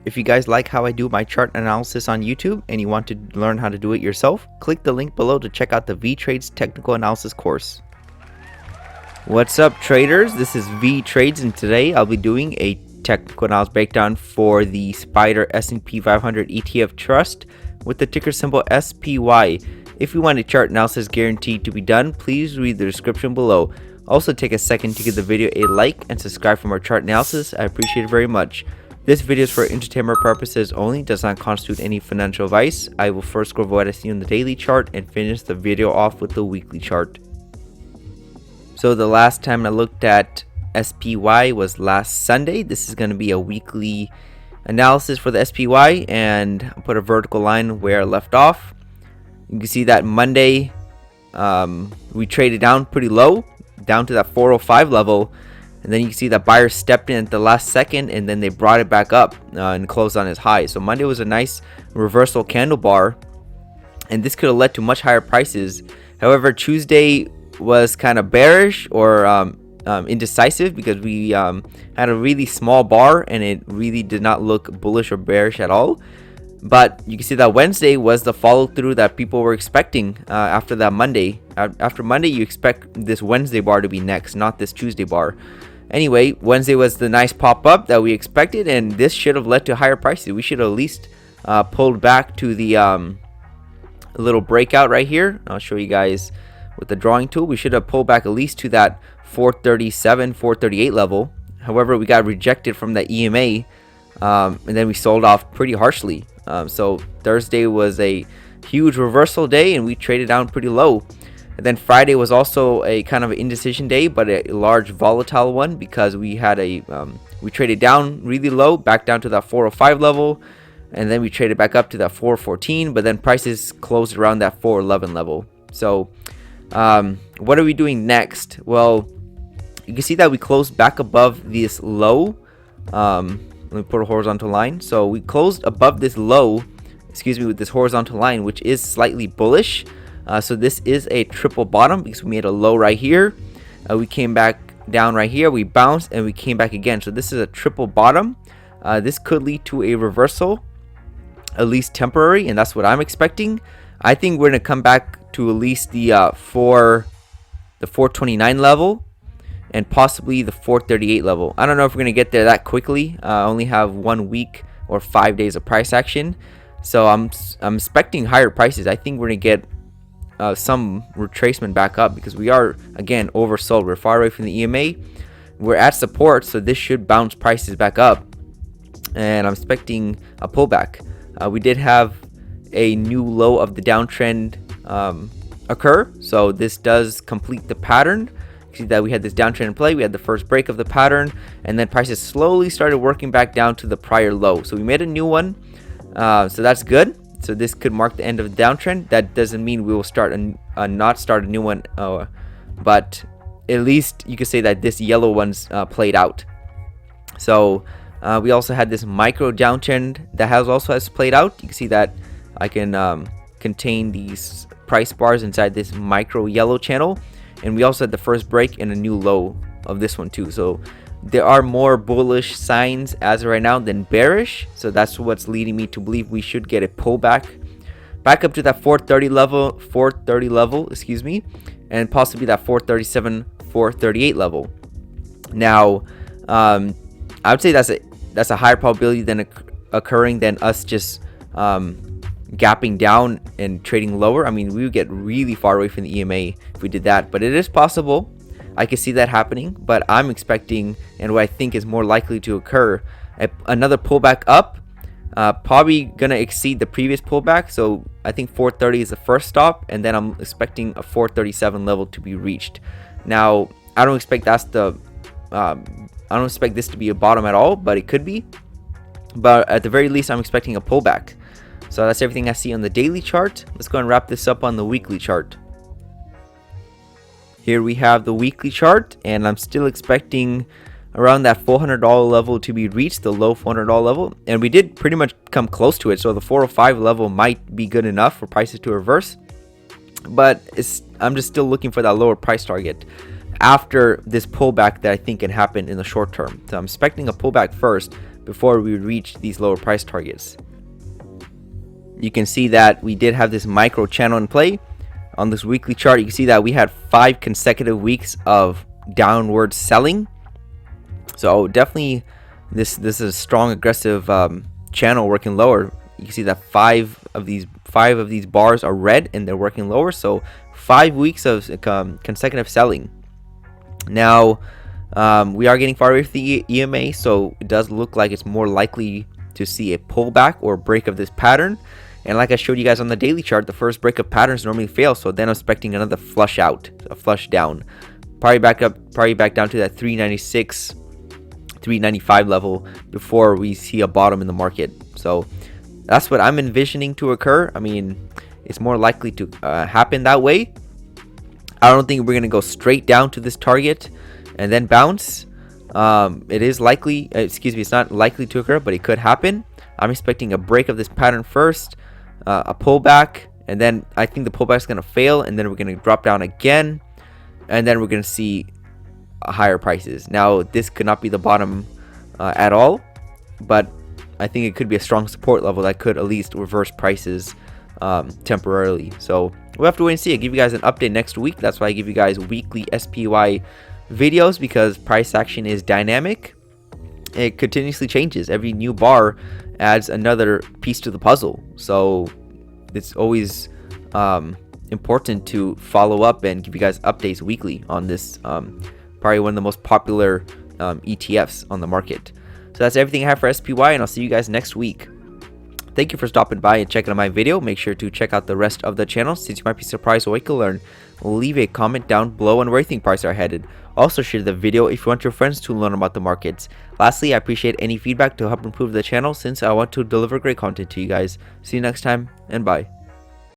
If you guys like how I do my chart analysis on YouTube and you want to learn how to do it yourself, click the link below to check out the Vee Trades technical analysis course. What's up, traders? This is Vee Trades, and today I'll be doing a technical analysis breakdown for the Spider S&P 500 ETF Trust with the ticker symbol SPY. If you want a chart analysis guaranteed to be done, please read the description below. Also, take a second to give the video a like and subscribe for more chart analysis. I appreciate it very much. This video is for entertainment purposes only, does not constitute any financial advice. I will first go over what I see on the daily chart and finish the video off with the weekly chart. So the last time I looked at SPY was last Sunday. This is going to be a weekly analysis for the SPY, and I'll put a vertical line where I left off. You can see that Monday we traded down pretty low, down to that 405 level. And then you can see that buyers stepped in at the last second, and then they brought it back up and closed on its high. So Monday was a nice reversal candle bar, and this could have led to much higher prices. However, Tuesday was kind of bearish or indecisive because we had a really small bar, and it really did not look bullish or bearish at all. But you can see that Wednesday was the follow through that people were expecting after that Monday. After Monday, you expect this Wednesday bar to be next, not this Tuesday bar. Anyway, Wednesday was the nice pop up that we expected, and this should have led to higher prices. We should have at least pulled back to the little breakout right here. I'll show you guys with the drawing tool. We should have pulled back at least to that 437, 438 level. However, we got rejected from the EMA, and then we sold off pretty harshly. So Thursday was a huge reversal day, and we traded down pretty low. And then Friday was also a kind of an indecision day, but a large volatile one, because we had we traded down really low, back down to that 405 level, and then we traded back up to that 414, but then prices closed around that 411 level. So what are we doing next? Well, you can see that we closed back above this low. Let me put a horizontal line. So we closed above this low, with this horizontal line, which is slightly bullish. So this is a triple bottom because we made a low right here. We came back down right here. We bounced and we came back again. So this is a triple bottom. This could lead to a reversal, at least temporary, and that's what I'm expecting. I think we're going to come back to at least the 429 level and possibly the 438 level. I don't know if we're going to get there that quickly. I only have 1 week or 5 days of price action. So I'm expecting higher prices. I think we're going to get some retracement back up because we are, again, oversold. We're far away from the EMA. We're at support, so this should bounce prices back up. And I'm expecting a pullback. We did have a new low of the downtrend occur. So this does complete the pattern. You see that we had this downtrend in play. We had the first break of the pattern, and then prices slowly started working back down to the prior low. So we made a new one. So that's good. So this could mark the end of the downtrend. That doesn't mean we will not start a new one, but at least you could say that this yellow one's played out. So we also had this micro downtrend that has played out. You can see that I can contain these price bars inside this micro yellow channel, and we also had the first break and a new low of this one too. So there are more bullish signs as of right now than bearish. So that's what's leading me to believe we should get a pullback back up to that 430 level, and possibly that 437, 438 level. Now, I would say that's a higher probability than occurring than us just gapping down and trading lower. I mean, we would get really far away from the EMA if we did that, but it is possible. I can see that happening, but I'm expecting, and what I think is more likely to occur, another pullback up, probably gonna exceed the previous pullback. So I think 430 is the first stop, and then I'm expecting a 437 level to be reached. Now, I don't expect I don't expect this to be a bottom at all, but it could be. But at the very least, I'm expecting a pullback. So that's everything I see on the daily chart. Let's go and wrap this up on the weekly chart. Here we have the weekly chart, and I'm still expecting around that $400 level to be reached, the low $400 level, and we did pretty much come close to it. So the 405 level might be good enough for prices to reverse, but I'm just still looking for that lower price target after this pullback that I think can happen in the short term. So I'm expecting a pullback first, before we reach these lower price targets. You can see that we did have this micro channel in play. On this weekly chart, you can see that we had 5 consecutive weeks of downward selling. So definitely this is a strong aggressive channel working lower. You can see that five of these bars are red and they're working lower. So 5 weeks of consecutive selling. Now we are getting far away from the EMA, so it does look like it's more likely to see a pullback or break of this pattern. And like I showed you guys on the daily chart, the first break of patterns normally fail. So then I'm expecting another flush out, a flush down, probably back down to that 396, 395 level before we see a bottom in the market. So that's what I'm envisioning to occur. I mean, it's more likely to happen that way. I don't think we're going to go straight down to this target and then bounce. It is likely, it's not likely to occur, but it could happen. I'm expecting a break of this pattern first, a pullback, and then I think the pullback is going to fail, and then we're going to drop down again, and then we're going to see higher prices. Now, this could not be the bottom at all, but I think it could be a strong support level that could at least reverse prices temporarily. So we'll have to wait and see. I'll give you guys an update next week. That's why I give you guys weekly SPY videos, because price action is dynamic. It continuously changes. Every new bar adds another piece to the puzzle. So it's always important to follow up and give you guys updates weekly on this probably one of the most popular ETFs on the market. So that's everything I have for SPY, and I'll see you guys next week. Thank you for stopping by and checking out my video. Make sure to check out the rest of the channel, since you might be surprised what you can learn. Leave a comment down below on where you think prices are headed. Also share the video if you want your friends to learn about the markets. Lastly, I appreciate any feedback to help improve the channel, since I want to deliver great content to you guys. See you next time, and bye.